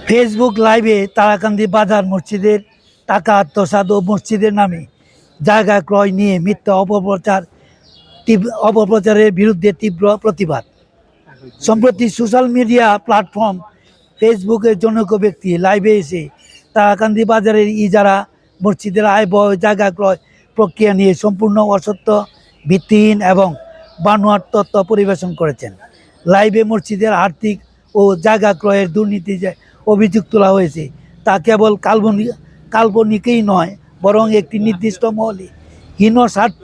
Facebook লাইভে তারাকান্দি বাজার মসজিদের টাকা আত্মসাৎ ও মসজিদের নামে জায়গা ক্রয় নিয়ে মিথ্যা অপপ্রচারের বিরুদ্ধে তীব্র প্রতিবাদ। সম্প্রতি সোশ্যাল মিডিয়া প্ল্যাটফর্ম ফেসবুকের জনৈক ব্যক্তি লাইভে এসে তারাকান্দি বাজারের ইজারা মসজিদের আয় ব্যয় জায়গা ক্রয় প্রক্রিয়া নিয়ে সম্পূর্ণ অসত্য, ভিত্তিহীন এবং বানোয়াট তথ্য পরিবেশন করেছেন। লাইভে মসজিদের আর্থিক ও জায়গা ক্রয়ের দুর্নীতি যে অভিযোগ তোলা হয়েছে তা কেবল কাল্পনিকই নয়, বরং একটি নির্দিষ্ট মহলে হীন স্বার্থ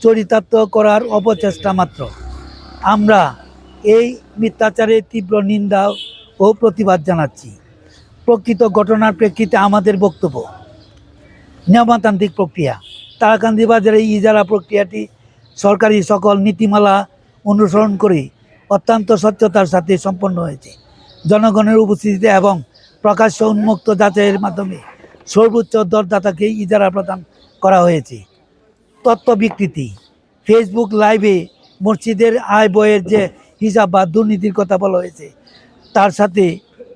চরিতার্থ করার অপচেষ্টা মাত্র। আমরা এই মিথ্যাচারের তীব্র নিন্দা ও প্রতিবাদ জানাচ্ছি। প্রকৃত ঘটনার প্রেক্ষিতে আমাদের বক্তব্য: নিয়মতান্ত্রিক প্রক্রিয়া। তারাকান্দি বাজারে ইজারা প্রক্রিয়াটি সরকারি সকল নীতিমালা অনুসরণ করে অত্যন্ত স্বচ্ছতার সাথে সম্পন্ন হয়েছে। জনগণের উপস্থিতিতে এবং প্রকাশ্য উন্মুক্ত যাচাইয়ের মাধ্যমে সর্বোচ্চ দরদাতাকে ইজারা প্রদান করা হয়েছে। তথ্য বিকৃতি। ফেসবুক লাইভে মসজিদের আয় ব্যয়ের যে হিসাব বা দুর্নীতির কথা বলা হয়েছে তার সাথে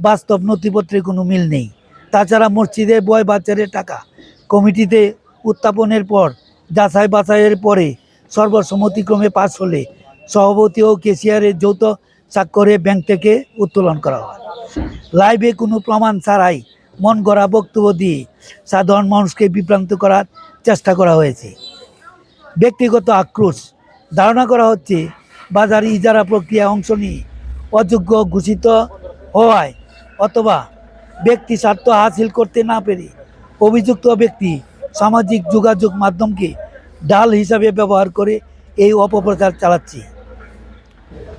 বাস্তব নথিপত্রের কোনো মিল নেই। তাছাড়া মসজিদের ব্যয় বাজারের টাকা কমিটিতে উত্থাপনের পর যাচাই বাছাইয়ের পরে সর্বসম্মতিক্রমে পাস হলে সভাপতি ও কেশিয়ারের যৌথ স্বাক্ষরে ব্যাংক থেকে উত্তোলন করা হয়। লাইভে কোনো প্রমাণ ছাড়াই মন গড়া বক্তব্য দিয়ে সাধারণ মানুষকে বিভ্রান্ত করার চেষ্টা করা হয়েছে। ব্যক্তিগত আক্রোশ। ধারণা করা হচ্ছে বাজার ইজারা প্রক্রিয়া অংশ নিয়ে অযোগ্য ঘোষিত হওয়ায় অথবা ব্যক্তি স্বার্থ হাসিল করতে না পেরে অভিযুক্ত ব্যক্তি সামাজিক যোগাযোগ মাধ্যমকে ঢাল হিসাবে ব্যবহার করে এই অপপ্রচার চালাচ্ছে।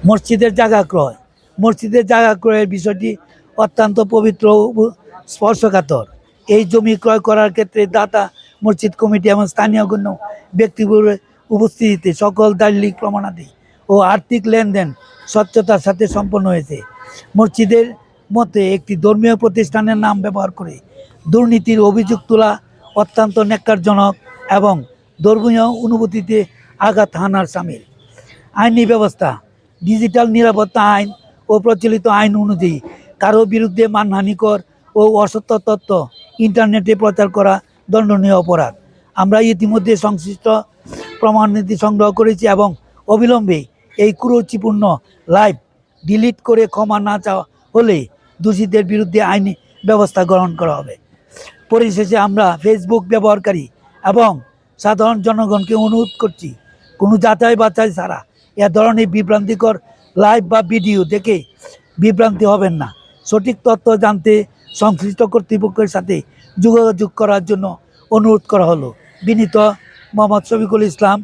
মসজিদের জায়গা ক্রয়। মসজিদের জায়গা ক্রয়ের বিষয়টি অত্যন্ত পবিত্র ও স্পর্শকাতর। এই জমি ক্রয় করার ক্ষেত্রে দাতা, মসজিদ কমিটি এবং স্থানীয় গণ্য ব্যক্তিগুলোর উপস্থিতিতে সকল দালিলিক প্রমাণাদি ও আর্থিক লেনদেন স্বচ্ছতার সাথে সম্পন্ন হয়েছে। মসজিদের মতে একটি ধর্মীয় প্রতিষ্ঠানের নাম ব্যবহার করে দুর্নীতির অভিযোগ তোলা অত্যন্ত ন্যাক্কারজনক এবং ধর্মীয় অনুভূতিতে আঘাত হানার সামিল। আইনি ব্যবস্থা। ডিজিটাল নিরাপত্তা আইন ও প্রচলিত আইন অনুযায়ী কারো বিরুদ্ধে মানহানিকর ও অসত্য তথ্য ইন্টারনেটে প্রচার করা দণ্ডনীয় অপরাধ। আমরা ইতিমধ্যে সংশ্লিষ্ট প্রমাণাদি সংগ্রহ করেছি এবং অবিলম্বে এই কুরুচিপূর্ণ লাইভ ডিলিট করে ক্ষমা না চাওয়া হলে দোষীদের বিরুদ্ধে আইনি ব্যবস্থা গ্রহণ করা হবে। পরিশেষে আমরা ফেসবুক ব্যবহারকারী এবং সাধারণ জনগণকে অনুরোধ করছি, কোনো যাচাই বাছাই ছাড়া এ ধরনের বিভ্রান্তিকর লাইভ বা ভিডিও দেখে বিভ্রান্তি হবেন না। সঠিক তথ্য জানতে সংশ্লিষ্ট কর্তৃপক্ষের সাথে যোগাযোগ করার জন্য অনুরোধ করা হলো। বিনীত মোহাম্মদ শফিকুল ইসলাম,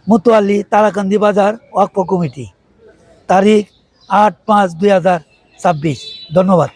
মুতোয়াল্লি, তারাকান্দি বাজার ওয়াকফ কমিটি। তারিখ 8-5-2026। ধন্যবাদ।